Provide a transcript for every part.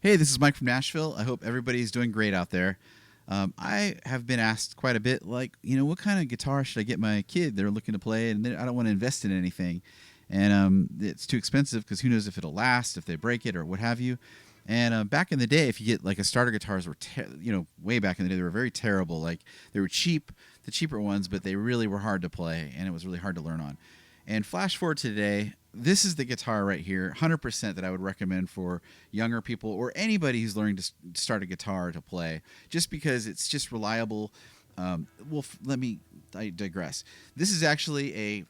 Hey, this is Mike from Nashville. I hope everybody's doing great out there. I have been asked quite a bit, like, what kind of guitar should I get my kid? They're looking to play, and I don't want to invest in anything. And it's too expensive because who knows if it'll last, if they break it, or what have you. And back in the day, if you get like a starter guitars were, way back in the day, they were very terrible. Like they were cheap, the cheaper ones, but they really were hard to play, and it was really hard to learn on. And flash forward to today, this is the guitar right here, 100% that I would recommend for younger people or anybody who's learning to start a guitar to play, just because it's just reliable. I digress. This is actually a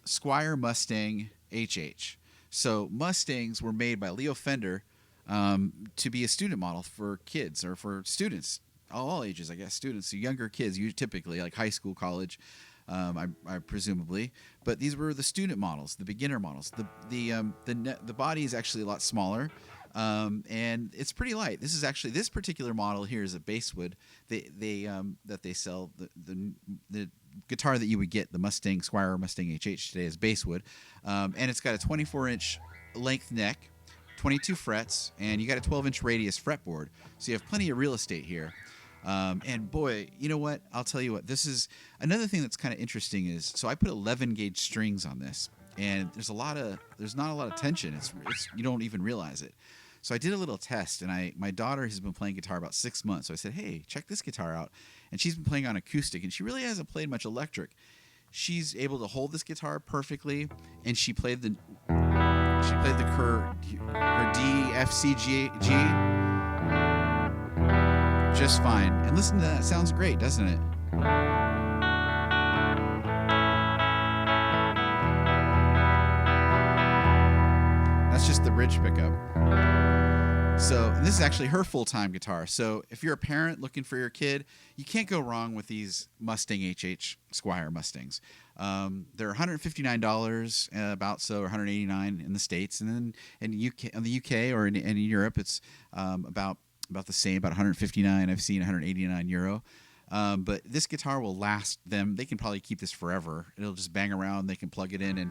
Squier Mustang HH. So Mustangs were made by Leo Fender to be a student model for kids or for students, all ages, I guess. Students, so younger kids, you typically like high school, college. I presumably, but these were the student models, the beginner models. The body is actually a lot smaller, and it's pretty light. This particular model here is a basswood. That they sell the guitar that you would get, the Squier Mustang HH today, is basswood, and it's got a 24-inch length neck, 22 frets, and you got a 12-inch radius fretboard, so you have plenty of real estate here. And boy, you know what? I'll tell you what. This is another thing that's kind of interesting is, so I put 11 gauge strings on this, and there's not a lot of tension. It's you don't even realize it. So I did a little test, and my daughter has been playing guitar about 6 months. So I said, hey, check this guitar out, and she's been playing on acoustic, and she really hasn't played much electric. She's able to hold this guitar perfectly, and she played the her D, F, C, G just fine. And listen to that. It sounds great, doesn't it? That's just the bridge pickup. So this is actually her full-time guitar. So if you're a parent looking for your kid, you can't go wrong with these Mustang HH Squier Mustangs. They're $159 about so, or $189 in the States, and then in the UK or in Europe, it's about the same, about 159. I've seen 189 euro. But this guitar will last them. They can probably keep this forever. It'll just bang around. They can plug it in and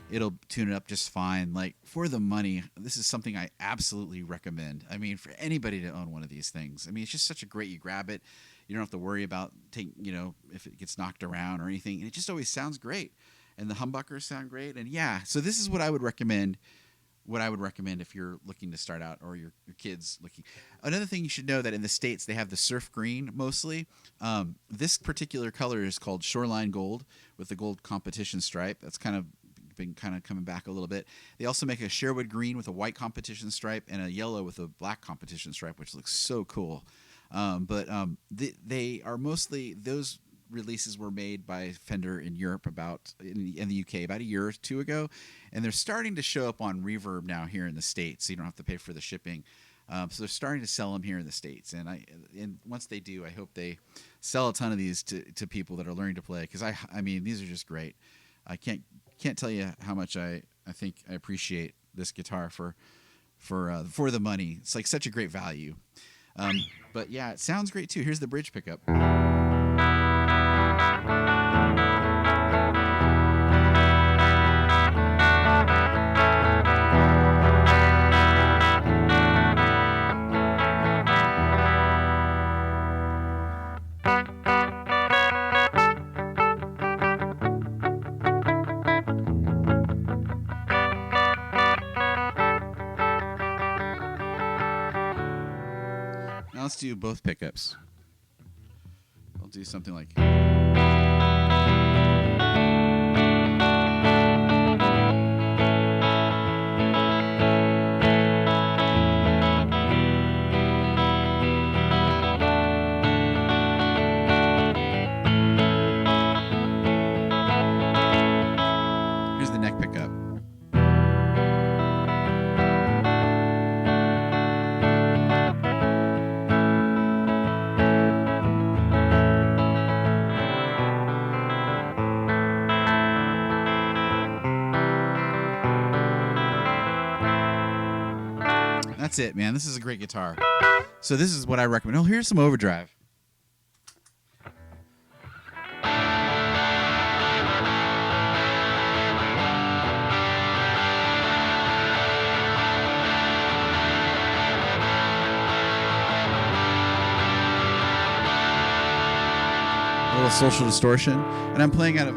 it'll tune it up just fine. Like, for the money, this is something I absolutely recommend. I mean, for anybody to own one of these things. I mean, it's just such a great, you grab it. You don't have to worry about if it gets knocked around or anything. And it just always sounds great. And the humbuckers sound great. And yeah, so this is what I would recommend. If you're looking to start out, or your kids looking. Another thing you should know, that in the States they have the surf green mostly. This particular color is called Shoreline Gold with the gold competition stripe. That's been coming back a little bit. They also make a Sherwood green with a white competition stripe and a yellow with a black competition stripe, which looks so cool. They are mostly, those releases were made by Fender in Europe in the UK about a year or two ago, and they're starting to show up on Reverb now here in the States, so you don't have to pay for the shipping. So they're starting to sell them here in the States, and once they do, I hope they sell a ton of these to people that are learning to play, because I mean these are just great. I can't tell you how much I think I appreciate this guitar for the money. It's like such a great value. But yeah, it sounds great too. Here's the bridge pickup. Now let's do both pickups. I'll do something like... Here's the neck pickup. That's it, man. This is a great guitar. So this is what I recommend. Oh, here's some overdrive. A little social distortion. And I'm playing out of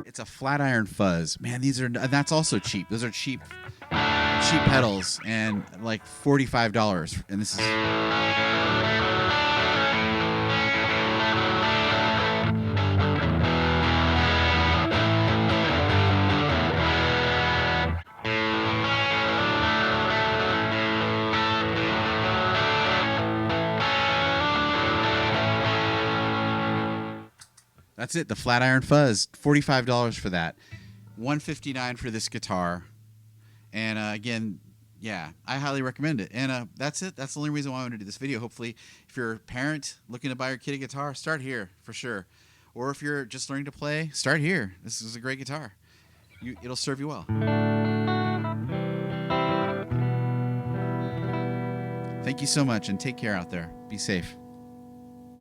it's a flat iron fuzz. Man, that's also cheap. Those are cheap pedals and like $45. And this is... That's it, the flat iron fuzz, $45 for that, $159 for this guitar, and again, yeah, I highly recommend it. And that's it. That's the only reason why I wanted to do this video. Hopefully, if you're a parent looking to buy your kid a guitar, start here for sure. Or if you're just learning to play, start here. This is a great guitar. It'll serve you well. Thank you so much, and take care out there. Be safe.